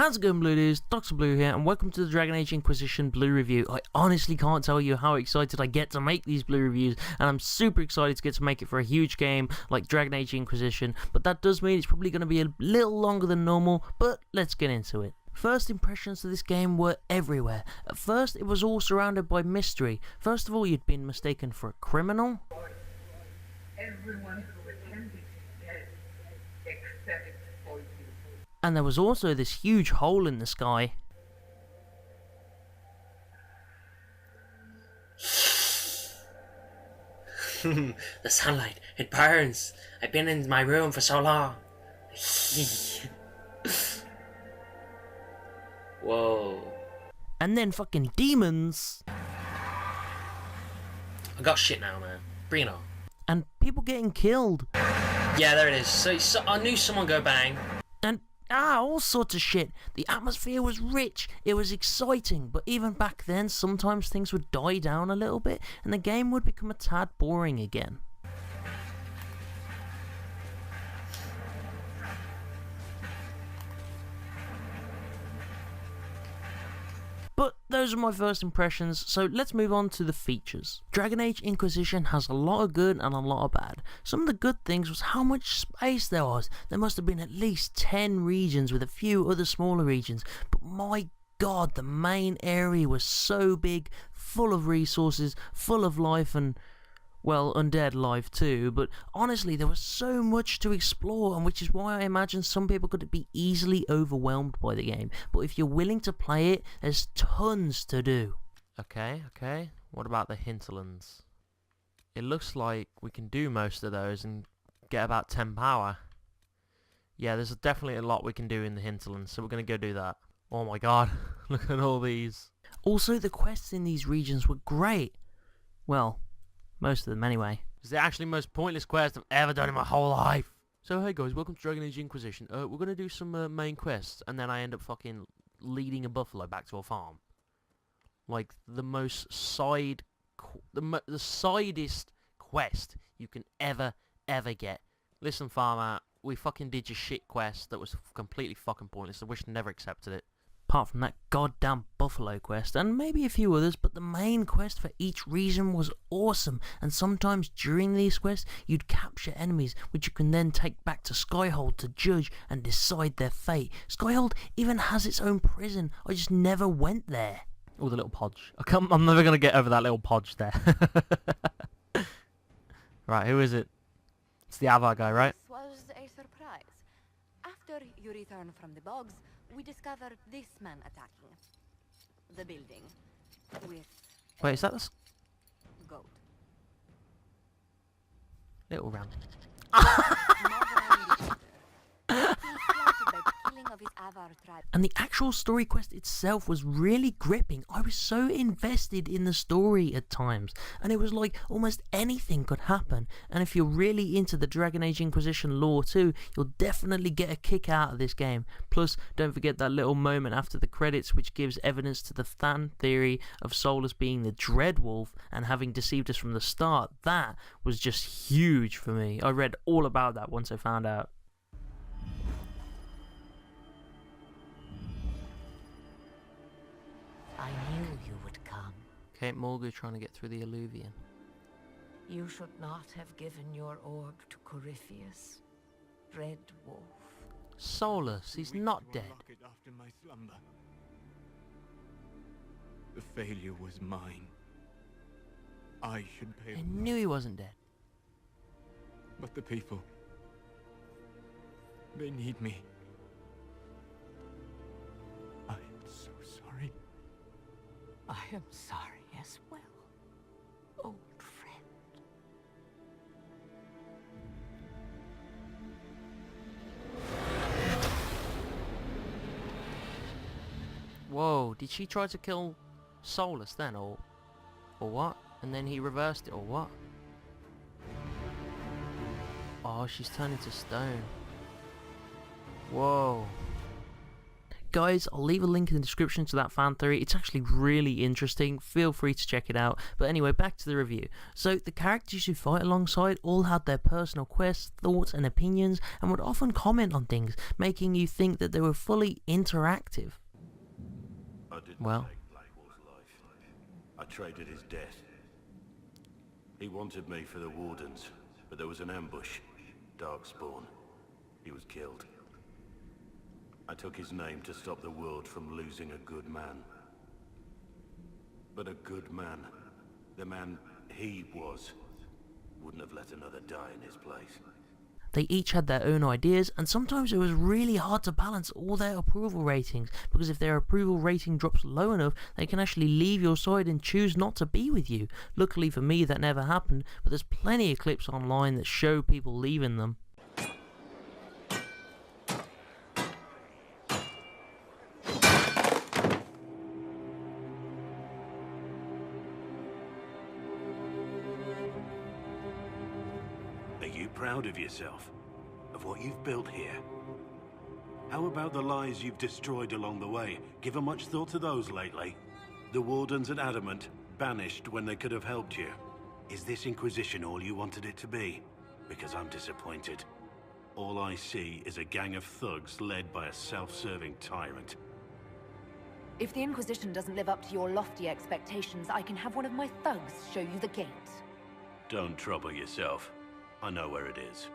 How's it going, Blue Dudes? Dr. Blue here, and welcome to the Dragon Age Inquisition Blue Review. I honestly can't tell you how excited I get to make these Blue Reviews, and I'm super excited to get to make it for a huge game like Dragon Age Inquisition, but that does mean it's probably going to be a little longer than normal, but let's get into it. First impressions of this game were everywhere. At first, it was all surrounded by mystery. First of all, you'd been mistaken for a criminal. Everyone who attended is dead, except for you. And there was also this huge hole in the sky. The sunlight, it burns. I've been in my room for so long. Whoa. And then fucking demons. I got shit now, man. Bring it on. And people getting killed. Yeah, there it is. So I knew someone go bang. And all sorts of shit. The atmosphere was rich, it was exciting, but even back then sometimes things would die down a little bit and the game would become a tad boring again. But those are my first impressions, so let's move on to the features. Dragon Age Inquisition has a lot of good and a lot of bad. Some of the good things was how much space there was. There must have been at least 10 regions with a few other smaller regions, but my god, the main area was so big, full of resources, full of life and, well, undead life too, but honestly there was so much to explore, and which is why I imagine some people could be easily overwhelmed by the game. But if you're willing to play it, there's tons to do. Okay, what about the hinterlands? It looks like we can do most of those and get about 10 power. Yeah, there's definitely a lot we can do in the hinterlands, so we're going to go do that. Oh my god, look at all these. Also, the quests in these regions were great. Well, most of them anyway. It's the actually most pointless quest I've ever done in my whole life. So hey guys, welcome to Dragon Age Inquisition. We're gonna do some main quests, and then I end up fucking leading a buffalo back to a farm. Like the most the sidest quest you can ever get. Listen, farmer, we fucking did your shit quest that was completely fucking pointless. I wish I never accepted it. Apart from that goddamn buffalo quest, and maybe a few others, but the main quest for each region was awesome, and sometimes during these quests, you'd capture enemies, which you can then take back to Skyhold to judge and decide their fate. Skyhold even has its own prison, I just never went there. Oh, the little podge. I'm never going to get over that little podge there. Right, who is it? It's the Avar guy, right? This was a surprise. After you return from the bogs, we discovered this man attacking the building with Wait, is that the goat. little ram? And the actual story quest itself was really gripping. I was so invested in the story at times, and it was like almost anything could happen. And if you're really into the Dragon Age Inquisition lore too, you'll definitely get a kick out of this game. Plus, don't forget that little moment after the credits which gives evidence to the fan theory of Solus being the Dreadwolf and having deceived us from the start. That was just huge for me. I read all about that once I found out. I knew you would come. Kate Mulgrew trying to get through the Alluvian. You should not have given your orb to Corypheus, Red Wolf. Solus, he's not dead. After my slumber. The failure was mine. I should pay. I knew he wasn't dead. But the people, they need me. I am so sorry. I am sorry as well, old friend. Whoa, did she try to kill Solus then, or what? And then he reversed it, or what? Oh, she's turned into stone. Whoa. Guys, I'll leave a link in the description to that fan theory. It's actually really interesting. Feel free to check it out. But anyway, back to the review. So, the characters you fight alongside all had their personal quests, thoughts, and opinions, and would often comment on things, making you think that they were fully interactive. I didn't Well. take Blackwell's life. I traded his death. He wanted me for the Wardens, but there was an ambush. Darkspawn. He was killed. I took his name to stop the world from losing a good man. But a good man, the man he was, wouldn't have let another die in his place. They each had their own ideas, and sometimes it was really hard to balance all their approval ratings, because if their approval rating drops low enough, they can actually leave your side and choose not to be with you. Luckily for me, that never happened, but there's plenty of clips online that show people leaving them. Are you proud of yourself? Of what you've built here? How about the lives you've destroyed along the way? Given much thought to those lately? The Wardens at Adamant, banished when they could have helped you. Is this Inquisition all you wanted it to be? Because I'm disappointed. All I see is a gang of thugs led by a self-serving tyrant. If the Inquisition doesn't live up to your lofty expectations, I can have one of my thugs show you the gate. Don't trouble yourself. I know where it is.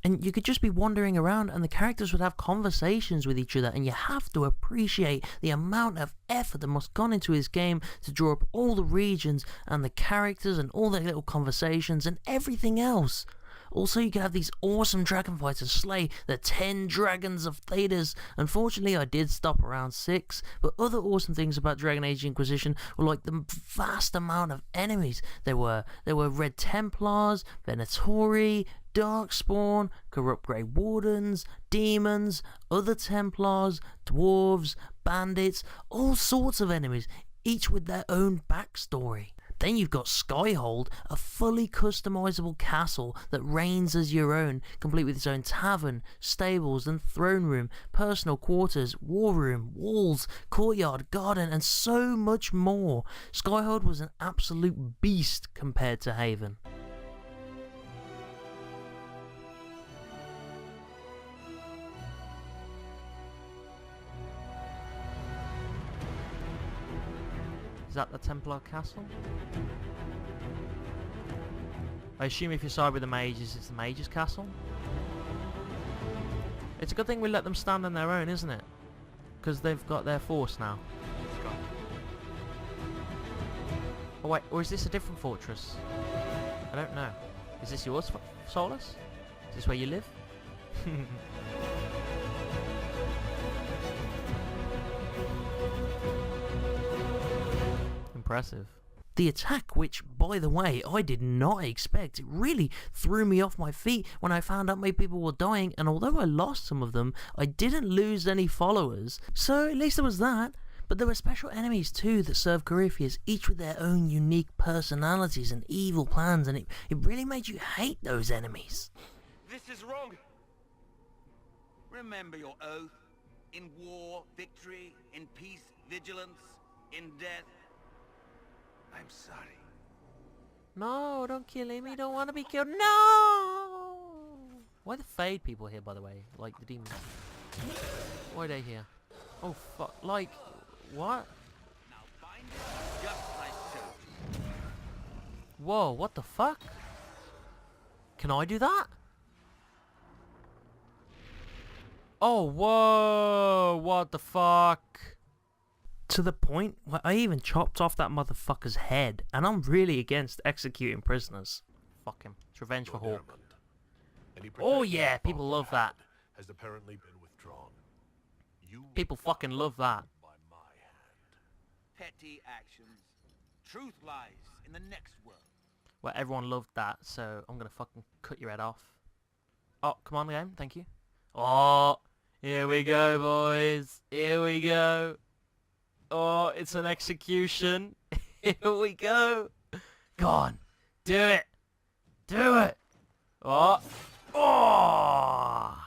And you could just be wandering around and the characters would have conversations with each other, and you have to appreciate the amount of effort that must have gone into this game to draw up all the regions and the characters and all their little conversations and everything else. Also, you can have these awesome dragon fights and slay the 10 dragons of Thedas. Unfortunately, I did stop around 6, but other awesome things about Dragon Age Inquisition were like the vast amount of enemies. There were Red Templars, Venatori, Darkspawn, Corrupt Grey Wardens, Demons, other Templars, Dwarves, Bandits, all sorts of enemies, each with their own backstory. Then you've got Skyhold, a fully customizable castle that reigns as your own, complete with its own tavern, stables and throne room, personal quarters, war room, walls, courtyard, garden and so much more. Skyhold was an absolute beast compared to Haven. Is that the Templar castle? I assume if you side with the mages, it's the mages castle? It's a good thing we let them stand on their own, isn't it? Because they've got their force now. Oh wait, or is this a different fortress? I don't know. Is this yours, Solus? Is this where you live? Impressive. The attack, which, by the way, I did not expect, it really threw me off my feet when I found out my people were dying, and although I lost some of them, I didn't lose any followers, so at least there was that. But there were special enemies too that served Corypheus, each with their own unique personalities and evil plans, and it really made you hate those enemies. This is wrong. Remember your oath. In war, victory. In peace, vigilance. In death, I'm sorry. No, don't kill him. He don't want to be killed. No! Why are the Fade people here, by the way? Like the demons. Why are they here? Oh, fuck. Like, what? Now bind it just as I showed you. Whoa, what the fuck? Can I do that? Oh, whoa! What the fuck? To the point where I even chopped off that motherfucker's head, and I'm really against executing prisoners. Fuck him. It's revenge for Hawk. Oh yeah, people love that. Has apparently been withdrawn. People fucking love that. By my hand. Petty actions. Truth lies in the next world. Well, everyone loved that, so I'm gonna fucking cut your head off. Oh, come on, game. Thank you. Oh, here we go, boys. Here we go. Oh, it's an execution. Here we go. Go on. Do it. Do it! Oh! Oh!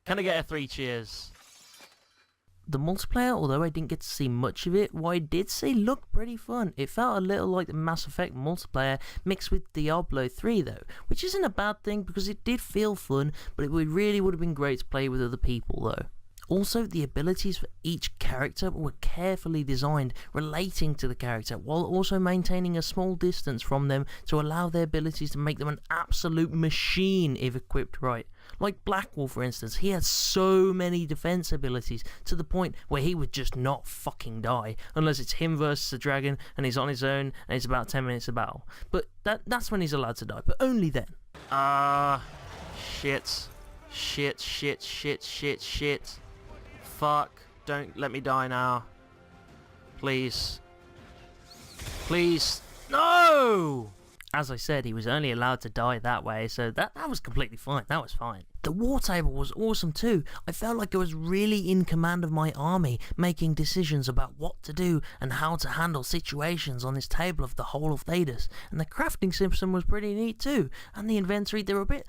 Can I get a 3 cheers? The multiplayer, although I didn't get to see much of it, what I did see looked pretty fun. It felt a little like the Mass Effect multiplayer mixed with Diablo 3 though, which isn't a bad thing because it did feel fun, but it really would have been great to play with other people though. Also, the abilities for each character were carefully designed, relating to the character, while also maintaining a small distance from them to allow their abilities to make them an absolute machine if equipped right. Like Blackwall, for instance, he had so many defense abilities to the point where he would just not fucking die, unless it's him versus a dragon and he's on his own and it's about 10 minutes of battle. But that's when he's allowed to die, but only then. Shit. Shit. Fuck, don't let me die now. Please. Please. No! As I said, he was only allowed to die that way, so that was completely fine. That was fine. The war table was awesome too. I felt like I was really in command of my army, making decisions about what to do and how to handle situations on this table of the whole of Thedas. And the crafting system was pretty neat too. And the inventory, they're a bit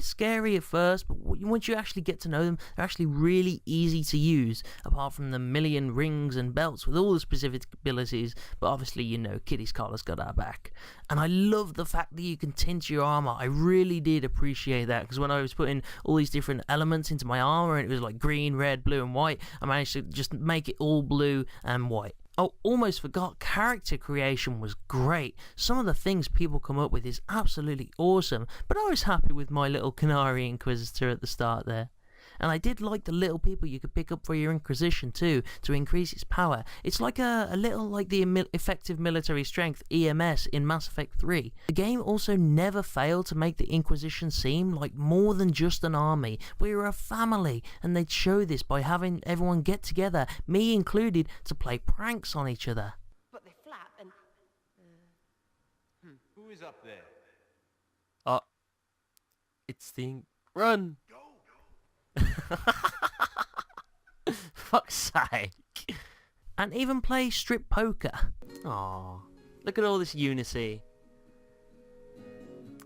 scary at first, but once you actually get to know them, they're actually really easy to use. Apart from the million rings and belts with all the specific abilities, but obviously you know Kitty's collar's got our back. And I love the fact that you can tint your armor. I really did appreciate that because when I was putting all these different elements into my armor and it was like green, red, blue and white, I managed to just make it all blue and white. Oh, almost forgot, character creation was great. Some of the things people come up with is absolutely awesome, but I was happy with my little Canary Inquisitor at the start there. And I did like the little people you could pick up for your Inquisition too, to increase its power. It's like a little like the effective military strength EMS in Mass Effect 3. The game also never failed to make the Inquisition seem like more than just an army. We were a family, and they'd show this by having everyone get together, me included, to play pranks on each other. But they flap and... Who is up there? It's the... Run! Fuck's sake. And even play strip poker. Aww. Look at all this unity.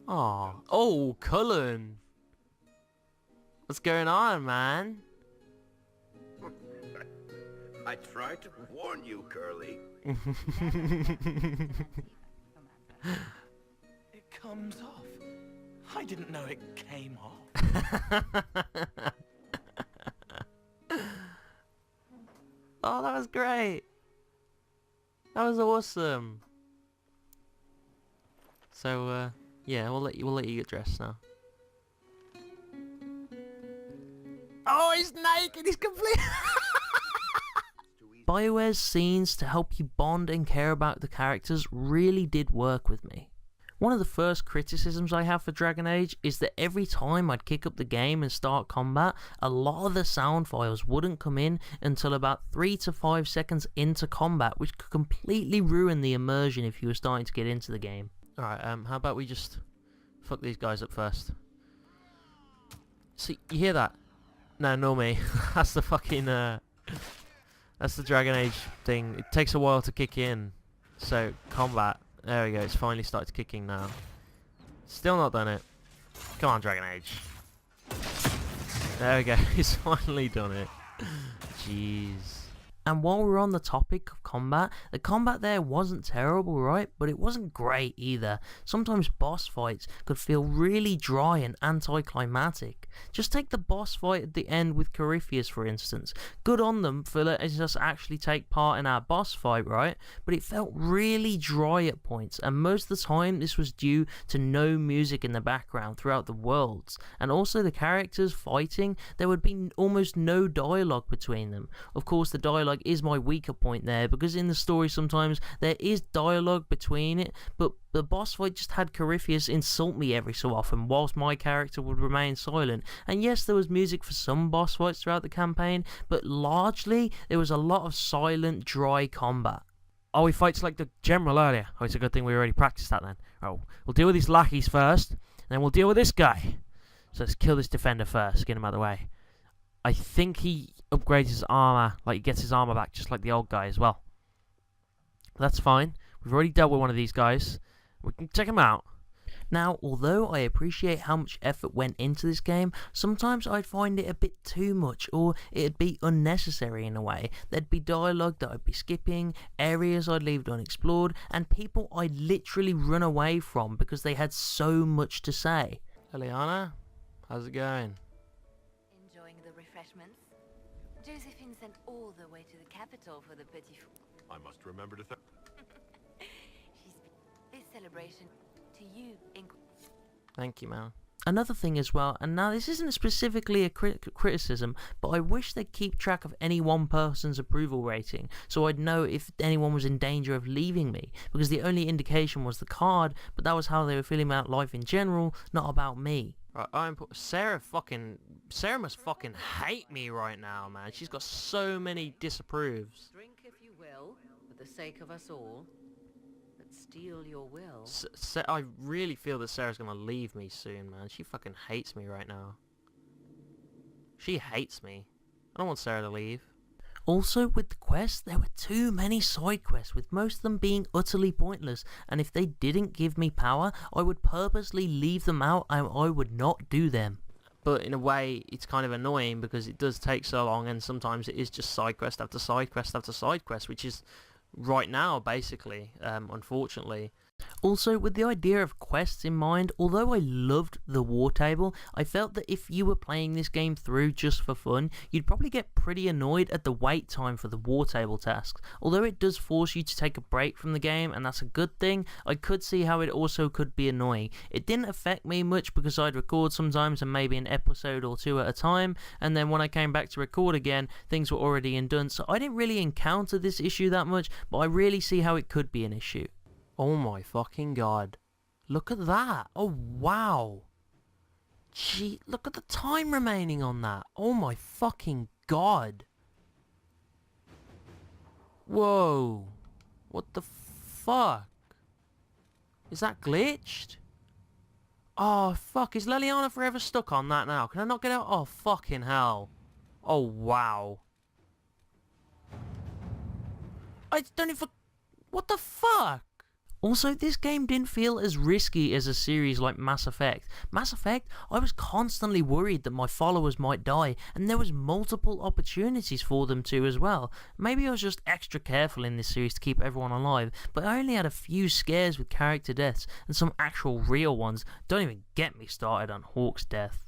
Aww. Oh, Cullen. What's going on, man? I tried to warn you, Curly. It comes off. I didn't know it came off. Oh, that was great. That was awesome. So, yeah, we'll let you get dressed now. Oh, he's naked. He's complete. BioWare's scenes to help you bond and care about the characters really did work with me. One of the first criticisms I have for Dragon Age is that every time I'd kick up the game and start combat, a lot of the sound files wouldn't come in until about 3 to 5 seconds into combat, which could completely ruin the immersion if you were starting to get into the game. Alright, how about we just fuck these guys up first? See, you hear that? No, nor me. That's the fucking, that's the Dragon Age thing. It takes a while to kick in. So, combat. There we go, it's finally started kicking now. Still not done it. Come on, Dragon Age. There we go, he's finally done it. Jeez. And while we're on the topic of combat, the combat there wasn't terrible, right? But it wasn't great either. Sometimes boss fights could feel really dry and anticlimactic. Just take the boss fight at the end with Corypheus, for instance. Good on them for letting us actually take part in our boss fight, right? But it felt really dry at points, and most of the time this was due to no music in the background throughout the worlds. And also the characters fighting, there would be almost no dialogue between them. Of course, the dialogue is my weaker point there, because in the story sometimes there is dialogue between it, but the boss fight just had Corypheus insult me every so often whilst my character would remain silent. And yes, there was music for some boss fights throughout the campaign, but largely there was a lot of silent, dry combat. Oh, he fights like the general earlier. Oh, it's a good thing we already practiced that then. Oh, we'll deal with these lackeys first, and then we'll deal with this guy. So let's kill this defender first, get him out of the way. I think he upgrades his armor, like he gets his armor back just like the old guy as well. That's fine. We've already dealt with one of these guys. We can check him out. Now, although I appreciate how much effort went into this game, sometimes I'd find it a bit too much, or it'd be unnecessary in a way. There'd be dialogue that I'd be skipping, areas I'd leave unexplored, and people I'd literally run away from because they had so much to say. Eliana, how's it going? Enjoying the refreshments? Josephine sent all the way to the capital for the petit four. I must remember to thank. This celebration to you, Thank you, man. Another thing as well, and now this isn't specifically a criticism, but I wish they'd keep track of any one person's approval rating, so I'd know if anyone was in danger of leaving me, because the only indication was the card, but that was how they were feeling about life in general, not about me. Right, Sarah must fucking hate me right now, man. She's got so many disapproves. Drink if you will, for the sake of us all. Steal your will. I really feel that Sarah's gonna leave me soon, man. She fucking hates me right now. She hates me. I don't want Sarah to leave. Also, with the quests, there were too many side quests, with most of them being utterly pointless, and if they didn't give me power, I would purposely leave them out and I would not do them. But in a way, it's kind of annoying because it does take so long, and sometimes it is just side quest after side quest after side quest, which is right now, basically, unfortunately. Also, with the idea of quests in mind, although I loved the war table, I felt that if you were playing this game through just for fun, you'd probably get pretty annoyed at the wait time for the war table tasks. Although it does force you to take a break from the game, and that's a good thing, I could see how it also could be annoying. It didn't affect me much because I'd record sometimes and maybe an episode or two at a time, and then when I came back to record again, things were already done, so I didn't really encounter this issue that much, but I really see how it could be an issue. Oh my fucking god. Look at that. Oh wow. Gee, look at the time remaining on that. Oh my fucking god. Whoa. What the fuck? Is that glitched? Oh fuck, is Leliana forever stuck on that now? Can I not get out? Oh fucking hell. Oh wow. I don't even... What the fuck? Also, this game didn't feel as risky as a series like Mass Effect. Mass Effect, I was constantly worried that my followers might die, and there was multiple opportunities for them to as well. Maybe I was just extra careful in this series to keep everyone alive, but I only had a few scares with character deaths, and some actual real ones. Don't even get me started on Hawke's death.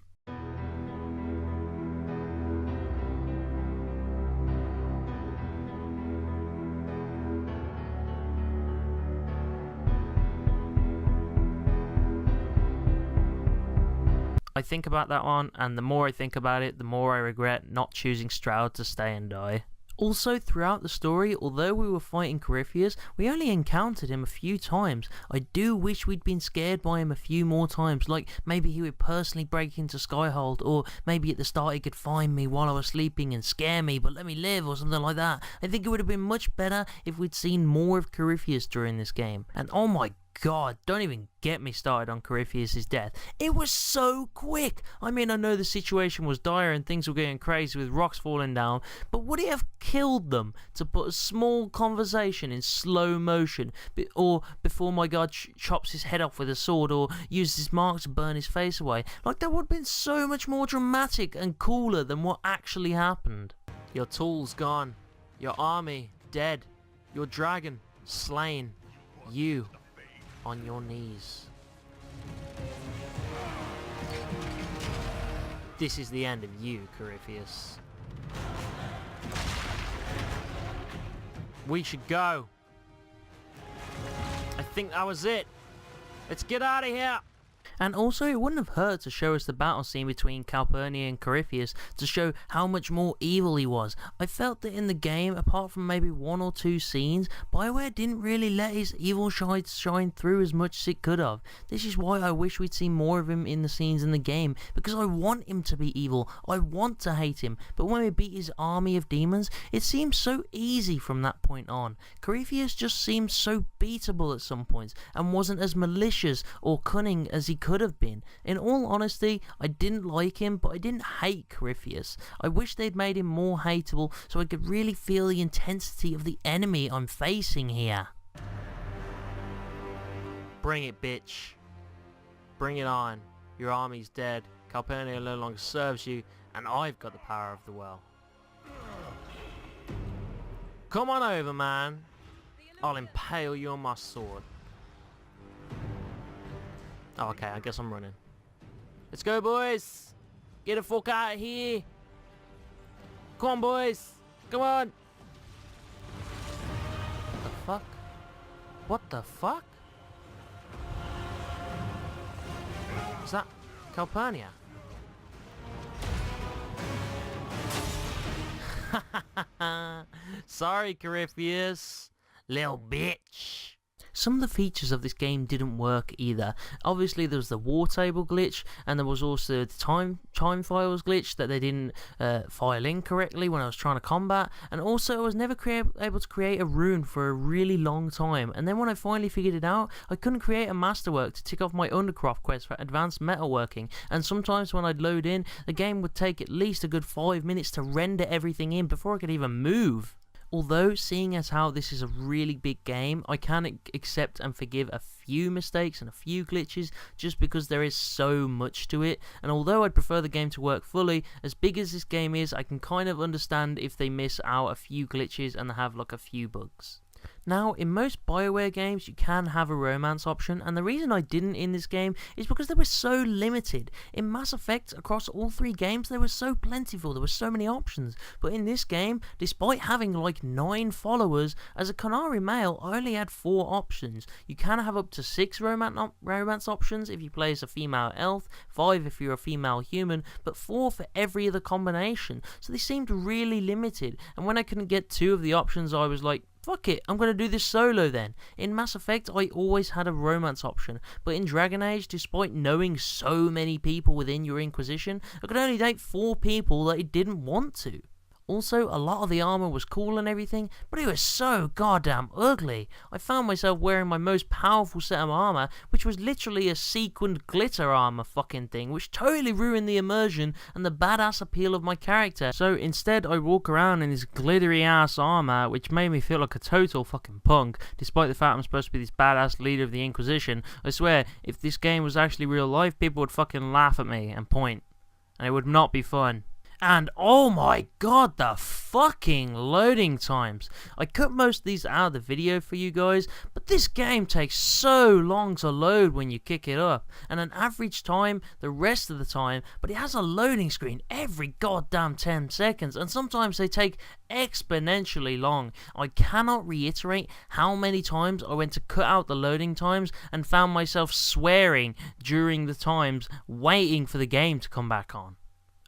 I think about that one, and the more I think about it, the more I regret not choosing Stroud to stay and die. Also, throughout the story, although we were fighting Corypheus, we only encountered him a few times. I do wish we'd been scared by him a few more times, like maybe he would personally break into Skyhold, or maybe at the start he could find me while I was sleeping and scare me, but let me live, or something like that. I think it would have been much better if we'd seen more of Corypheus during this game. And oh my god, don't even get me started on Corypheus' death. It was so quick. I mean, I know the situation was dire and things were getting crazy with rocks falling down, but would it have killed them to put a small conversation in slow motion, or before my god chops his head off with a sword, or uses his mark to burn his face away? Like, that would have been so much more dramatic and cooler than what actually happened. Your tools gone, your army dead, your dragon slain, you on your knees. This is the end of you, Corypheus. We should go. I think that was it. Let's get out of here. And also, it wouldn't have hurt to show us the battle scene between Calpurnia and Corypheus to show how much more evil he was. I felt that in the game, apart from maybe one or two scenes, BioWare didn't really let his evil side shine through as much as it could have. This is why I wish we'd seen more of him in the scenes in the game, because I want him to be evil, I want to hate him, but when we beat his army of demons, it seemed so easy from that point on. Corypheus just seemed so beatable at some points, and wasn't as malicious or cunning as he could have been. In all honesty, I didn't like him, but I didn't hate Corypheus. I wish they'd made him more hateable so I could really feel the intensity of the enemy I'm facing here. Bring it, bitch. bring it on. Your army's dead. Calpurnia no longer serves you, and I've got the power of the well. Come on over, man. I'll impale you on my sword. Oh, okay, I guess I'm running. Let's go, boys. Get the fuck out of here. Come on, boys. Come on. What the fuck? What the fuck? Is that Calpurnia? Sorry, Corypheus. Little bitch. Some of the features of this game didn't work either. Obviously there was the war table glitch, and there was also the time files glitch that they didn't file in correctly when I was trying to combat, and also I was never able to create a rune for a really long time, and then when I finally figured it out, I couldn't create a masterwork to tick off my Undercroft quest for advanced metalworking, and sometimes when I'd load in, the game would take at least a good 5 minutes to render everything in before I could even move. Although, seeing as how this is a really big game, I can accept and forgive a few mistakes and a few glitches just because there is so much to it, and although I'd prefer the game to work fully, as big as this game is, I can kind of understand if they miss out a few glitches and have like a few bugs. Now, in most BioWare games, you can have a romance option, and the reason I didn't in this game is because they were so limited. In Mass Effect, across all 3 games, they were so plentiful, there were so many options, but in this game, despite having like 9 followers, as a Qunari male, I only had 4 options. You can have up to 6 romance options if you play as a female elf, 5 if you're a female human, but 4 for every other combination, so they seemed really limited, and when I couldn't get 2 of the options, I was like, fuck it, I'm going to do this solo then. In Mass Effect, I always had a romance option, but in Dragon Age, despite knowing so many people within your Inquisition, I could only date 4 people that I didn't want to. Also, a lot of the armor was cool and everything, but it was so goddamn ugly. I found myself wearing my most powerful set of armor, which was literally a sequined glitter armor fucking thing, which totally ruined the immersion and the badass appeal of my character. So instead, I walk around in this glittery ass armor, which made me feel like a total fucking punk, despite the fact I'm supposed to be this badass leader of the Inquisition. I swear, if this game was actually real life, people would fucking laugh at me and point, and it would not be fun. And oh my god, the fucking loading times. I cut most of these out of the video for you guys, but this game takes so long to load when you kick it up, and an average time the rest of the time, but it has a loading screen every goddamn 10 seconds, and sometimes they take exponentially long. I cannot reiterate how many times I went to cut out the loading times and found myself swearing during the times waiting for the game to come back on.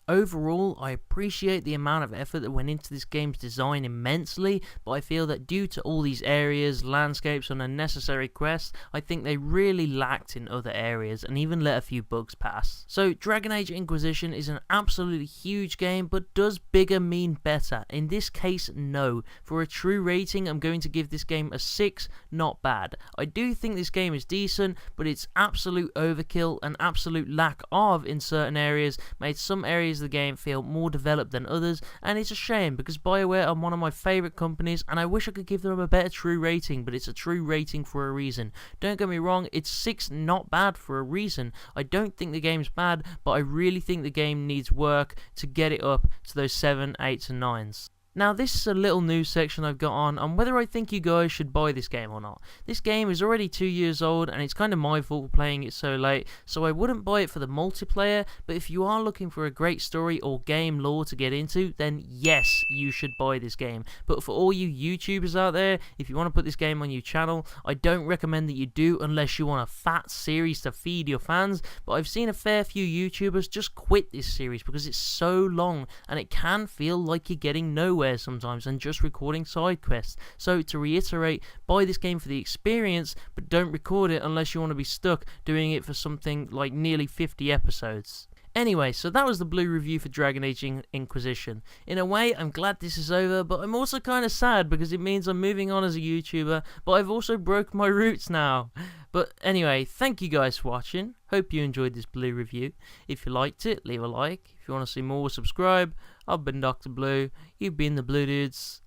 Overall, I appreciate the amount of effort that went into this game's design immensely, but I feel that due to all these areas, landscapes and unnecessary quests, I think they really lacked in other areas and even let a few bugs pass. So Dragon Age Inquisition is an absolutely huge game, but does bigger mean better? In this case, no. For a true rating, I'm going to give this game a 6, not bad. I do think this game is decent, but its absolute overkill and absolute lack of in certain areas made some areas of the game feel more developed than others, and it's a shame because BioWare are one of my favourite companies and I wish I could give them a better true rating, but it's a true rating for a reason. Don't get me wrong, it's 6 not bad for a reason. I don't think the game's bad, but I really think the game needs work to get it up to those 7, 8 and 9s. Now this is a little news section I've got on whether I think you guys should buy this game or not. This game is already 2 years old and it's kind of my fault for playing it so late, so I wouldn't buy it for the multiplayer, but if you are looking for a great story or game lore to get into, then yes, you should buy this game. But for all you YouTubers out there, if you want to put this game on your channel, I don't recommend that you do unless you want a fat series to feed your fans, but I've seen a fair few YouTubers just quit this series because it's so long and it can feel like you're getting nowhere sometimes and just recording side quests. So to reiterate, buy this game for the experience, but don't record it unless you want to be stuck doing it for something like nearly 50 episodes. Anyway, so that was the blue review for Dragon Age Inquisition. In a way, I'm glad this is over, but I'm also kind of sad because it means I'm moving on as a YouTuber, but I've also broke my roots now. But anyway, thank you guys for watching. Hope you enjoyed this blue review. If you liked it, leave a like. If you want to see more, subscribe. I've been Dr. Blue, you've been the Blue Dudes,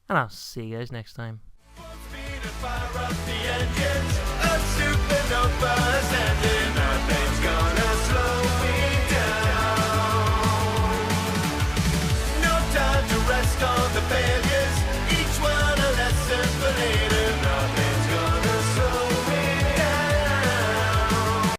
and I'll see you guys next time. Fire up the engines of supernovas and